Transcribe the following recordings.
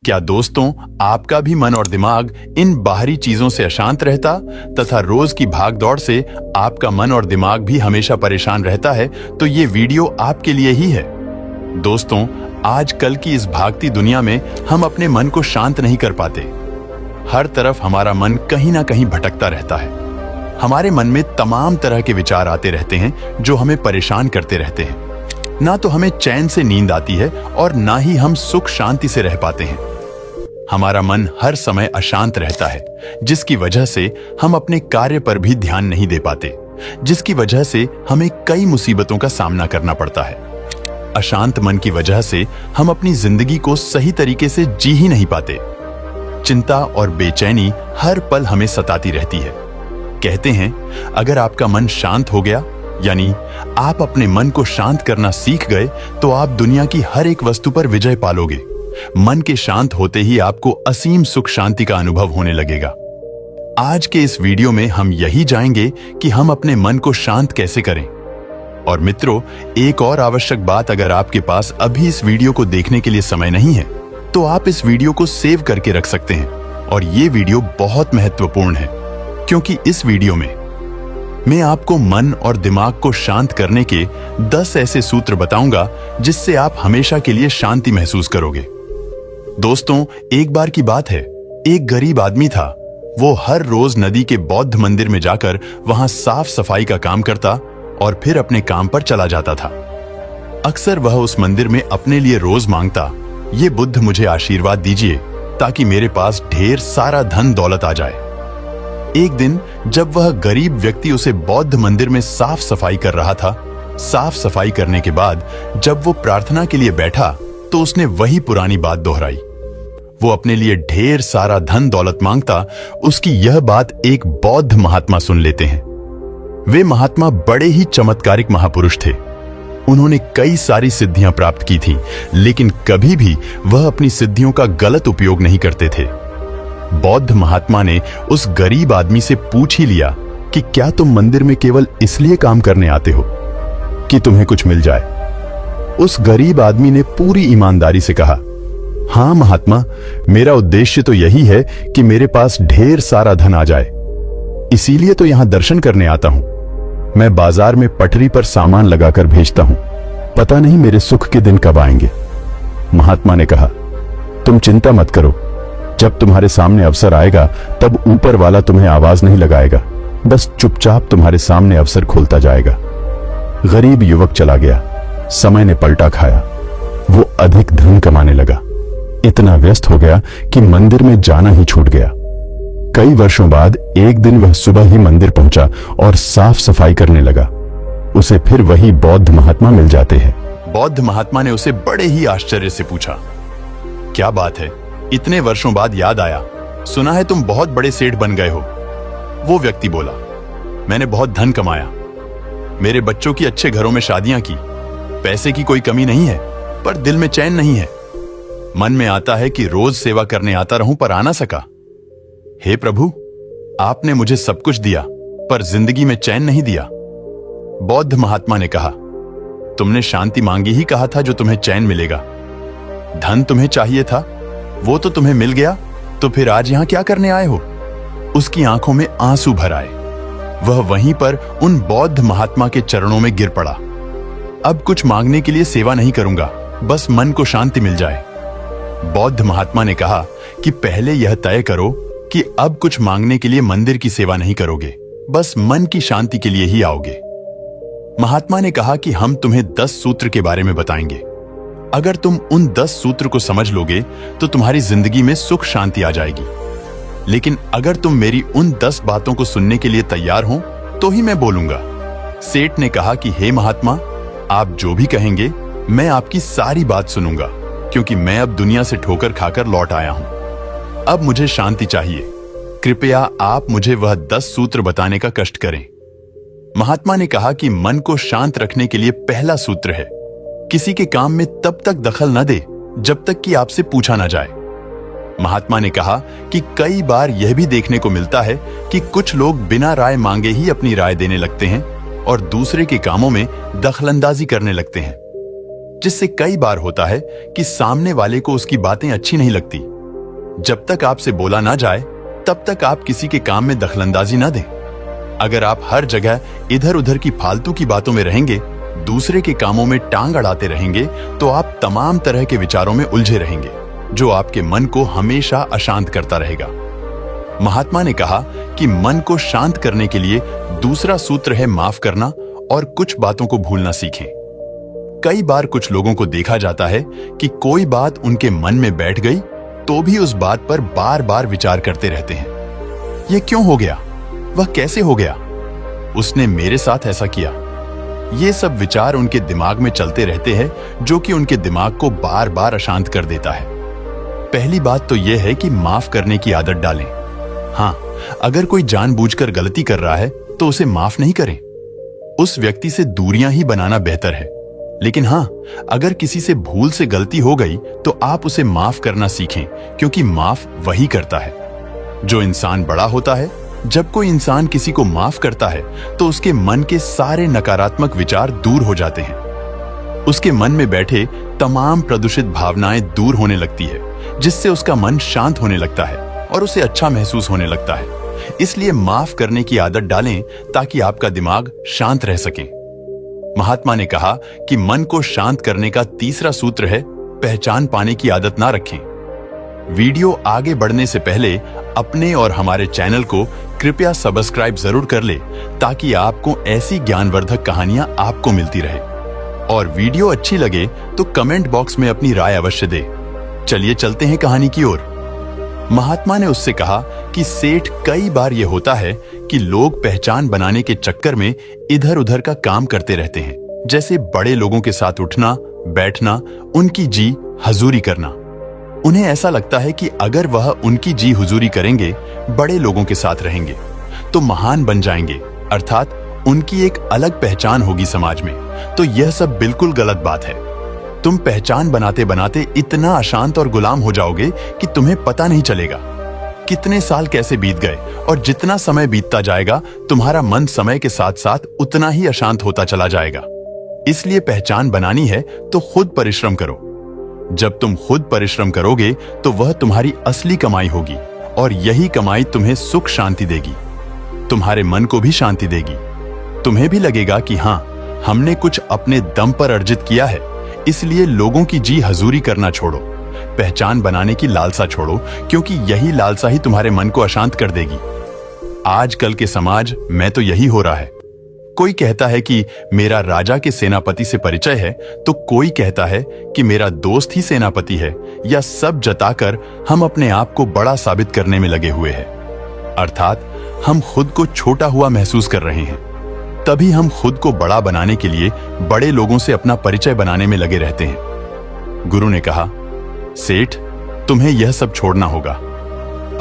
क्या दोस्तों, आपका भी मन और दिमाग इन बाहरी चीजों से अशांत रहता तथा रोज की भागदौड़ से आपका मन और दिमाग भी हमेशा परेशान रहता है? तो ये वीडियो आपके लिए ही है। दोस्तों, आजकल की इस भागती दुनिया में हम अपने मन को शांत नहीं कर पाते। हर तरफ हमारा मन कहीं ना कहीं भटकता रहता है। हमारे मन में तमाम तरह के विचार आते रहते हैं जो हमें परेशान करते रहते हैं। ना तो हमें चैन से नींद आती है और ना ही हम सुख शांति से रह पाते हैं। हमारा मन हर समय अशांत रहता है, जिसकी वजह से हम अपने कार्य पर भी ध्यान नहीं दे पाते, जिसकी वजह से हमें कई मुसीबतों का सामना करना पड़ता है। अशांत मन की वजह से हम अपनी जिंदगी को सही तरीके से जी ही नहीं पाते। चिंता और बेचैनी हर पल हमें सताती रहती है। कहते हैं, अगर आपका मन शांत हो गया, यानी आप अपने मन को शांत करना सीख गए, तो आप दुनिया की हर एक वस्तु पर विजय पालोगे। मन के शांत होते ही आपको असीम सुख शांति का अनुभव होने लगेगा। आज के इस वीडियो में हम यही जानेंगे कि हम अपने मन को शांत कैसे करें। और मित्रों, एक और आवश्यक बात, अगर आपके पास अभी इस वीडियो को देखने के लिए समय नहीं है तो आप इस वीडियो को सेव करके रख सकते हैं। और ये वीडियो बहुत महत्वपूर्ण है, क्योंकि इस वीडियो में मैं आपको मन और दिमाग को शांत करने के 10 ऐसे सूत्र बताऊंगा जिससे आप हमेशा के लिए शांति महसूस करोगे। दोस्तों, एक बार की बात है, एक गरीब आदमी था। वो हर रोज नदी के बौद्ध मंदिर में जाकर वहां साफ सफाई का काम करता और फिर अपने काम पर चला जाता था। अक्सर वह उस मंदिर में अपने लिए रोज मांगता, ये बुद्ध मुझे आशीर्वाद दीजिए ताकि मेरे पास ढेर सारा धन दौलत आ जाए। एक दिन जब वह गरीब व्यक्ति उसे बौद्ध मंदिर में साफ सफाई कर रहा था, साफ सफाई करने के बाद जब वो प्रार्थना के लिए बैठा तो उसने वही पुरानी बात दोहराई। वो अपने लिए ढेर सारा धन दौलत मांगता। उसकी यह बात एक बौद्ध महात्मा सुन लेते हैं। वे महात्मा बड़े ही चमत्कारिक महापुरुष थे। उन्होंने कई सारी सिद्धियां प्राप्त की थी, लेकिन कभी भी वह अपनी सिद्धियों का गलत उपयोग नहीं करते थे। बौद्ध महात्मा ने उस गरीब आदमी से पूछ ही लिया कि क्या तुम मंदिर में केवल इसलिए काम करने आते हो कि तुम्हें कुछ मिल जाए? उस गरीब आदमी ने पूरी ईमानदारी से कहा, हां महात्मा, मेरा उद्देश्य तो यही है कि मेरे पास ढेर सारा धन आ जाए, इसीलिए तो यहां दर्शन करने आता हूं। मैं बाजार में पटरी पर सामान लगाकर भेजता हूं, पता नहीं मेरे सुख के दिन कब आएंगे। महात्मा ने कहा, तुम चिंता मत करो, जब तुम्हारे सामने अवसर आएगा तब ऊपर वाला तुम्हें आवाज नहीं लगाएगा, बस चुपचाप तुम्हारे सामने अवसर खोलता जाएगा। गरीब युवक चला गया। समय ने पलटा खाया। वो अधिक धन कमाने लगा, इतना व्यस्त हो गया कि मंदिर में जाना ही छूट गया। कई वर्षों बाद एक दिन वह सुबह ही मंदिर पहुंचा और साफ सफाई करने लगा। उसे फिर वही बौद्ध महात्मा मिल जाते हैं। बौद्ध महात्मा ने उसे बड़े ही आश्चर्य से पूछा, क्या बात है, इतने वर्षों बाद याद आया? सुना है तुम बहुत बड़े सेठ बन गए हो। वो व्यक्ति बोला, मैंने बहुत धन कमाया, मेरे बच्चों की अच्छे घरों में शादियां की, पैसे की कोई कमी नहीं है, पर दिल में चैन नहीं है। मन में आता है कि रोज सेवा करने आता रहूं, पर आ ना सका। हे प्रभु, आपने मुझे सब कुछ दिया, पर जिंदगी में चैन नहीं दिया। बौद्ध महात्मा ने कहा, तुमने शांति मांगी ही कहा था जो तुम्हें चैन मिलेगा। धन तुम्हें चाहिए था, वो तो तुम्हें मिल गया, तो फिर आज यहां क्या करने आए हो? उसकी आंखों में आंसू भर आए। वह वहीं पर उन बौद्ध महात्मा के चरणों में गिर पड़ा। अब कुछ मांगने के लिए सेवा नहीं करूंगा, बस मन को शांति मिल जाए। बौद्ध महात्मा ने कहा कि पहले यह तय करो कि अब कुछ मांगने के लिए मंदिर की सेवा नहीं करोगे, बस मन की शांति के लिए ही आओगे। महात्मा ने कहा कि हम तुम्हें 10 सूत्र के बारे में बताएंगे। अगर तुम उन 10 सूत्र को समझ लोगे तो तुम्हारी जिंदगी में सुख शांति आ जाएगी। लेकिन अगर तुम मेरी उन 10 बातों को सुनने के लिए तैयार हो तो ही मैं बोलूंगा। सेठ ने कहा कि हे महात्मा, आप जो भी कहेंगे मैं आपकी सारी बात सुनूंगा, क्योंकि मैं अब दुनिया से ठोकर खाकर लौट आया हूं। अब मुझे शांति चाहिए। कृपया आप मुझे वह 10 सूत्र बताने का कष्ट करें। महात्मा ने कहा कि मन को शांत रखने के लिए पहला सूत्र है, किसी के काम में तब तक दखल न दे जब तक कि आपसे पूछा न जाए। महात्मा ने कहा कि कई बार यह भी देखने को मिलता है कि कुछ लोग बिना राय मांगे ही अपनी राय देने लगते हैं और दूसरे के कामों में दखलंदाजी करने लगते हैं, जिससे कई बार होता है कि सामने वाले को उसकी बातें अच्छी नहीं लगती जब तक आपसे बोला ना जाए तब तक आप किसी के काम में दखलंदाजी ना दें। अगर आप हर जगह इधर उधर की फालतू की बातों में रहेंगे, दूसरे के कामों में टांग अड़ाते रहेंगे, तो आप तमाम तरह के विचारों में उलझे रहेंगे, जो आपके मन को हमेशा अशांत करता रहेगा। महात्मा ने कहा कि मन को शांत करने के लिए दूसरा सूत्र है माफ करना और कुछ बातों को भूलना सीखें। कई बार कुछ लोगों को देखा जाता है कि कोई बात उनके मन में बैठ गई तो भी उस बात पर बार बार विचार करते रहते हैं। यह क्यों हो गया? वह कैसे हो गया? उसने मेरे साथ ऐसा किया। ये सब विचार उनके दिमाग में चलते रहते हैं, जो कि उनके दिमाग को बार बार अशांत कर देता है। पहली बात तो यह है कि माफ करने की आदत डालें। हाँ, अगर कोई जानबूझकर गलती कर रहा है तो उसे माफ नहीं करें। उस व्यक्ति से दूरियां ही बनाना बेहतर है। लेकिन हाँ, अगर किसी से भूल से गलती हो गई तो आप उसे माफ करना सीखें, क्योंकि माफ वही करता है जो इंसान बड़ा होता है। जब कोई इंसान किसी को माफ करता है तो उसके मन के सारे नकारात्मक विचार दूर हो जाते हैं। उसके मन में बैठे तमाम प्रदूषित भावनाएं दूर होने लगती है, जिससे उसका मन शांत होने लगता है और उसे अच्छा महसूस होने लगता है। इसलिए माफ करने की आदत डालें ताकि आपका दिमाग शांत रह सके। महात्मा ने कहा कि मन को शांत करने का तीसरा सूत्र है पहचान पाने की आदत ना रखें। वीडियो आगे बढ़ने से पहले अपने और हमारे चैनल को कृपया सब्सक्राइब जरूर कर ले, ताकि आपको ऐसी ज्ञानवर्धक कहानियां आपको मिलती रहे। और वीडियो अच्छी लगे तो कमेंट बॉक्स में अपनी राय अवश्य दे। चलिए चलते हैं कहानी की ओर। महात्मा ने उससे कहा कि सेठ, कई बार यह होता है कि लोग पहचान बनाने के चक्कर में इधर उधर का काम करते रहते हैं, जैसे बड़े लोगों के साथ उठना बैठना, उनकी जी हजूरी करना। उन्हें ऐसा लगता है कि अगर वह उनकी जी हुजूरी करेंगे, बड़े लोगों के साथ रहेंगे, तो महान बन जाएंगे, अर्थात उनकी एक अलग पहचान होगी समाज में। तो यह सब बिल्कुल गलत बात है। तुम पहचान बनाते बनाते इतना अशांत और गुलाम हो जाओगे कि तुम्हें पता नहीं चलेगा कितने साल कैसे बीत गए, और जितना समय बीतता जाएगा तुम्हारा मन समय के साथ साथ उतना ही अशांत होता चला जाएगा। इसलिए पहचान बनानी है तो खुद परिश्रम करो। जब तुम खुद परिश्रम करोगे तो वह तुम्हारी असली कमाई होगी, और यही कमाई तुम्हें सुख शांति देगी, तुम्हारे मन को भी शांति देगी। तुम्हें भी लगेगा कि हाँ, हमने कुछ अपने दम पर अर्जित किया है। इसलिए लोगों की जी हजूरी करना छोड़ो, पहचान बनाने की लालसा छोड़ो, क्योंकि यही लालसा ही तुम्हारे मन को अशांत कर देगी। आजकल के समाज में तो यही हो रहा है। कोई कहता है कि मेरा राजा के सेनापति से परिचय है, तो कोई कहता है कि मेरा दोस्त ही सेनापति है, या सब जताकर हम अपने आप को बड़ा साबित करने में लगे हुए हैं। अर्थात हम खुद को छोटा हुआ महसूस कर रहे हैं। तभी हम खुद को बड़ा बनाने के लिए बड़े लोगों से अपना परिचय बनाने में लगे रहते हैं। गुरु ने कहा, सेठ, तुम्हें यह सब छोड़ना होगा।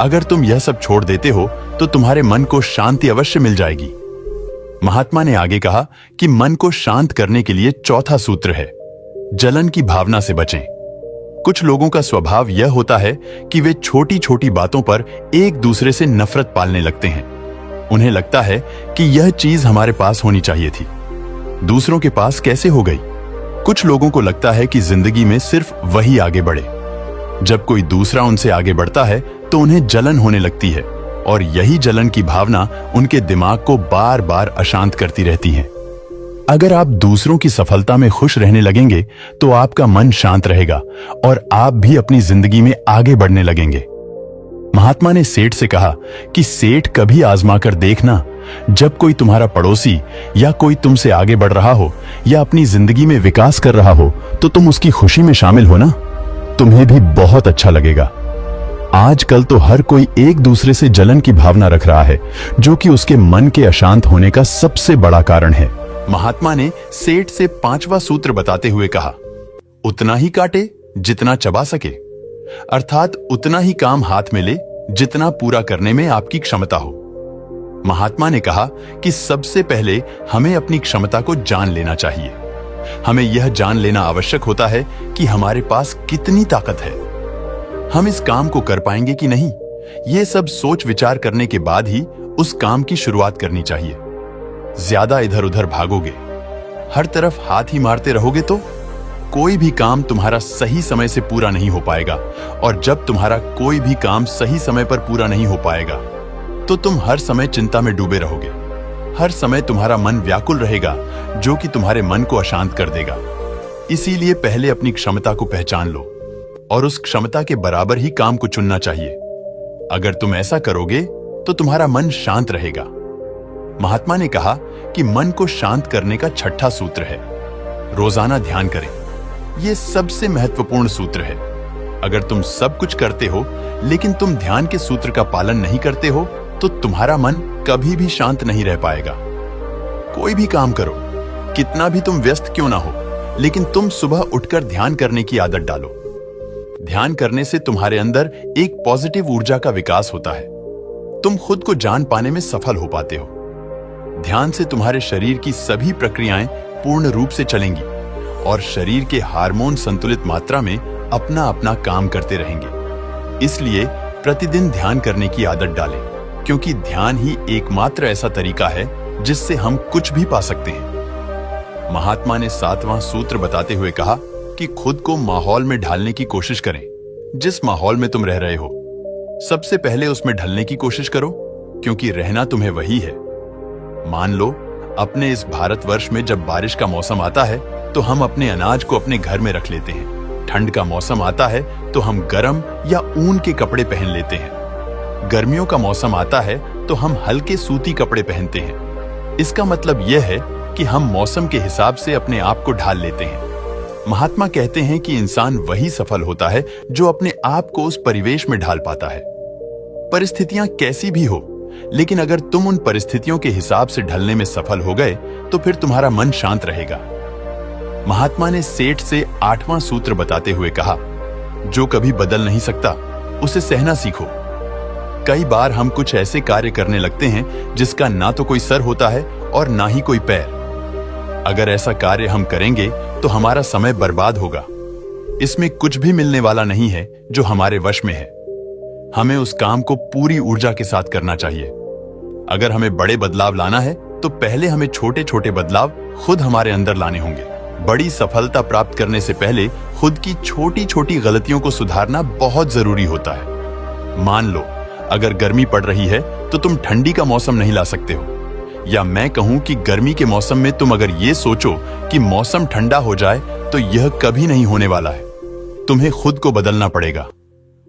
अगर तुम यह सब छोड़ देते हो तो तुम्हारे मन को शांति अवश्य मिल जाएगी। महात्मा ने आगे कहा कि मन को शांत करने के लिए चौथा सूत्र है जलन की भावना से बचें। कुछ लोगों का स्वभाव यह होता है कि वे छोटी छोटी बातों पर एक दूसरे से नफरत पालने लगते हैं। उन्हें लगता है कि यह चीज हमारे पास होनी चाहिए थी, दूसरों के पास कैसे हो गई। कुछ लोगों को लगता है कि जिंदगी में सिर्फ वही आगे बढ़े। जब कोई दूसरा उनसे आगे बढ़ता है तो उन्हें जलन होने लगती है, और यही जलन की भावना उनके दिमाग को बार बार अशांत करती रहती है। अगर आप दूसरों की सफलता में खुश रहने लगेंगे तो आपका मन शांत रहेगा और आप भी अपनी जिंदगी में आगे बढ़ने लगेंगे। महात्मा ने सेठ से कहा कि सेठ, कभी आजमा कर देखना, जब कोई तुम्हारा पड़ोसी या कोई तुमसे आगे बढ़ रहा हो या अपनी जिंदगी में विकास कर रहा हो, तो तुम उसकी खुशी में शामिल हो ना, तुम्हें भी बहुत अच्छा लगेगा। आजकल तो हर कोई एक दूसरे से जलन की भावना रख रहा है, जो कि उसके मन के अशांत होने का सबसे बड़ा कारण है। महात्मा ने सेठ से पांचवा सूत्र बताते हुए कहा, उतना ही काटे जितना चबा सके, अर्थात उतना ही काम हाथ में ले जितना पूरा करने में आपकी क्षमता हो। महात्मा ने कहा कि सबसे पहले हमें अपनी क्षमता को जान लेना चाहिए। हमें यह जान लेना आवश्यक होता है कि हमारे पास कितनी ताकत है, हम इस काम को कर पाएंगे कि नहीं। यह सब सोच विचार करने के बाद ही उस काम की शुरुआत करनी चाहिए। ज्यादा इधर उधर भागोगे, हर तरफ हाथ ही मारते रहोगे तो कोई भी काम तुम्हारा सही समय से पूरा नहीं हो पाएगा, और जब तुम्हारा कोई भी काम सही समय पर पूरा नहीं हो पाएगा तो तुम हर समय चिंता में डूबे रहोगे। हर समय तुम्हारा मन व्याकुल रहेगा, जो कि तुम्हारे मन को अशांत कर देगा। इसीलिए पहले अपनी क्षमता को पहचान लो और उस क्षमता के बराबर ही काम को चुनना चाहिए। अगर तुम ऐसा करोगे तो तुम्हारा मन शांत रहेगा। महात्मा ने कहा कि मन को शांत करने का छठा सूत्र है, रोजाना ध्यान करें। यह सबसे महत्वपूर्ण सूत्र है। अगर तुम सब कुछ करते हो लेकिन तुम ध्यान के सूत्र का पालन नहीं करते हो तो तुम्हारा मन कभी भी शांत नहीं रह पाएगा। कोई भी काम करो, कितना भी तुम व्यस्त क्यों ना हो, लेकिन तुम सुबह उठकर ध्यान करने की आदत डालो। ध्यान करने से तुम्हारे अंदर एक पॉजिटिव ऊर्जा का विकास होता है। तुम खुद को जान पाने में सफल हो पाते हो। ध्यान से तुम्हारे शरीर की सभी प्रक्रियाएं पूर्ण रूप से चलेंगी और शरीर के हार्मोन संतुलित मात्रा में अपना अपना काम करते रहेंगे। इसलिए प्रतिदिन ध्यान करने की आदत डालें, क्योंकि ध्यान ही एकमात्र ऐसा तरीका है जिससे हम कुछ भी पा सकते हैं। महात्मा ने 7वां सूत्र बताते हुए कहा कि खुद को माहौल में ढालने की कोशिश करें। जिस माहौल में तुम रह रहे हो, सबसे पहले उसमें ढलने की कोशिश करो, क्योंकि रहना तुम्हें वही है। मान लो अपने इस भारतवर्ष में जब बारिश का मौसम आता है तो हम अपने अनाज को अपने घर में रख लेते हैं। ठंड का मौसम आता है तो हम गर्म या ऊन के कपड़े पहन लेते हैं। गर्मियों का मौसम आता है तो हम हल्के सूती कपड़े पहनते हैं। इसका मतलब यह है कि हम मौसम के हिसाब से अपने आप को ढाल लेते हैं। महात्मा कहते हैं कि इंसान वही सफल होता है जो अपने आप को उस परिवेश में ढाल पाता है। परिस्थितियां कैसी भी हो, लेकिन अगर तुम उन परिस्थितियों के हिसाब से ढलने में सफल हो गए तो फिर तुम्हारा मन शांत रहेगा। महात्मा ने सेठ से 8वां सूत्र बताते हुए कहा, जो कभी बदल नहीं सकता उसे सहना सीखो। कई बार हम कुछ ऐसे कार्य करने लगते हैं जिसका ना तो कोई सर होता है और ना ही कोई पैर। अगर ऐसा कार्य हम करेंगे तो हमारा समय बर्बाद होगा। इसमें कुछ भी मिलने वाला नहीं है जो हमारे वश में है। हमें उस काम को पूरी ऊर्जा के साथ करना चाहिए। अगर हमें बड़े बदलाव लाना है तो पहले हमें छोटे छोटे बदलाव खुद हमारे अंदर लाने होंगे। बड़ी सफलता प्राप्त करने से पहले खुद की छोटी छोटी गलतियों को सुधारना बहुत जरूरी होता है। मान लो अगर गर्मी पड़ रही है तो तुम ठंडी का मौसम नहीं ला सकते हो, या मैं कहूं कि गर्मी के मौसम में तुम अगर ये सोचो कि मौसम ठंडा हो जाए तो यह कभी नहीं होने वाला है। तुम्हें खुद को बदलना पड़ेगा।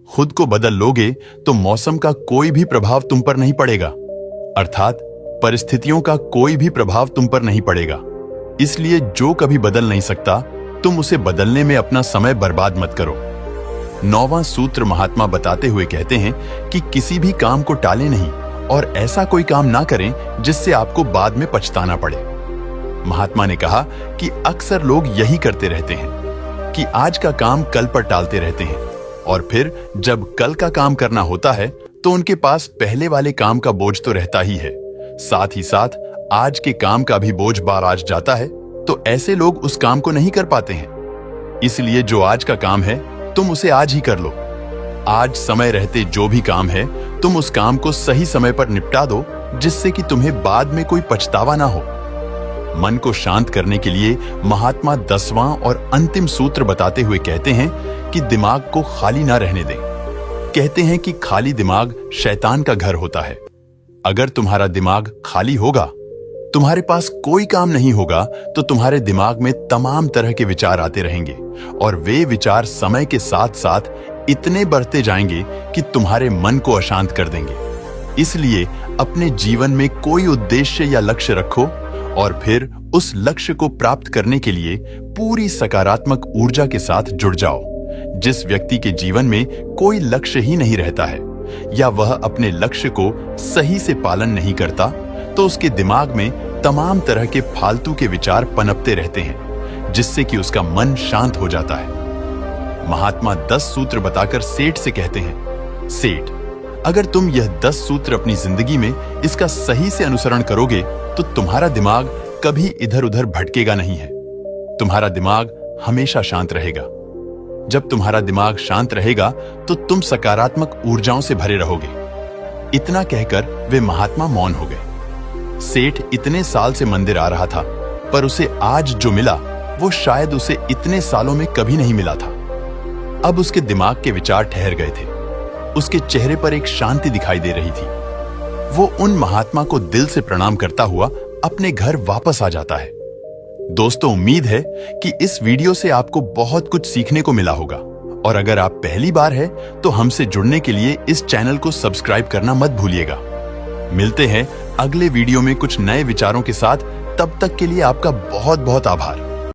खुद को बदल लोगे तो मौसम का कोई भी प्रभाव तुम पर नहीं पड़ेगा, अर्थात परिस्थितियों का कोई भी प्रभाव तुम पर नहीं पड़ेगा। इसलिए जो कभी बदल नहीं सकता, तुम उसे बदलने में अपना समय बर्बाद मत करो। 9वां सूत्र महात्मा बताते हुए कहते हैं कि किसी भी काम को टालें नहीं और ऐसा कोई काम ना करें जिससे आपको बाद में पछताना पड़े। महात्मा ने कहा कि अक्सर लोग यही करते रहते हैं कि आज का काम कल पर टालते रहते हैं, और फिर जब कल का काम करना होता है तो उनके पास पहले वाले काम का बोझ तो रहता ही है, साथ ही साथ आज के काम का भी बोझ बार आज जाता है, तो ऐसे लोग उस काम को नहीं कर पाते हैं। इसलिए जो आज का काम है तुम उसे आज ही कर लो। आज समय रहते जो भी काम है तुम उस काम को सही समय पर निपटा दो, जिससे कि तुम्हें बाद में कोई पछतावा ना हो। मन को शांत करने के लिए महात्मा 10वां और अंतिम सूत्र बताते हुए कहते हैं कि दिमाग को खाली ना रहने दें। कहते हैं कि खाली दिमाग शैतान का घर होता है। अगर तुम्हारा दिमाग खाली होगा, तुम्हारे पास कोई काम नहीं होगा, तो तुम्हारे दिमाग में तमाम तरह के विचार आते रहेंगे और वे विचार समय के साथ साथ इतने बढ़ते जाएंगे कि तुम्हारे मन को अशांत कर देंगे। इसलिए अपने जीवन में कोई उद्देश्य या लक्ष्य रखो और फिर उस लक्ष्य को प्राप्त करने के लिए पूरी सकारात्मक ऊर्जा के साथ जुड़ जाओ। जिस व्यक्ति के जीवन में कोई लक्ष्य ही नहीं रहता है या वह अपने लक्ष्य को सही से पालन नहीं करता, तो उसके दिमाग में तमाम तरह के फालतू के विचार पनपते रहते हैं, जिससे कि उसका मन शांत हो जाता है। महात्मा 10 सूत्र बताकर सेठ से कहते हैं, सेठ, अगर तुम यह 10 सूत्र अपनी जिंदगी में इसका सही से अनुसरण करोगे तो तुम्हारा दिमाग कभी इधर उधर भटकेगा नहीं है। तुम्हारा दिमाग हमेशा शांत रहेगा। जब तुम्हारा दिमाग शांत रहेगा तो तुम सकारात्मक ऊर्जाओं से भरे रहोगे। इतना कहकर वे महात्मा मौन हो गए। सेठ इतने साल से मंदिर आ रहा था, पर उसे आज जो मिला वो शायद उसे इतने सालों में कभी नहीं मिला था। अब उसके दिमाग के विचार ठहर गए थे। उसके चेहरे पर एक शांति दिखाई दे रही थी। वो उन महात्मा को दिल से प्रणाम करता हुआ अपने घर वापस आ जाता है। दोस्तों, उम्मीद है कि इस वीडियो से आपको बहुत कुछ सीखने को मिला होगा, और अगर आप पहली बार है तो हमसे जुड़ने के लिए इस चैनल को सब्सक्राइब करना मत भूलिएगा। मिलते हैं अगले वीडियो में कुछ नए विचारों के साथ। तब तक के लिए आपका बहुत बहुत आभार।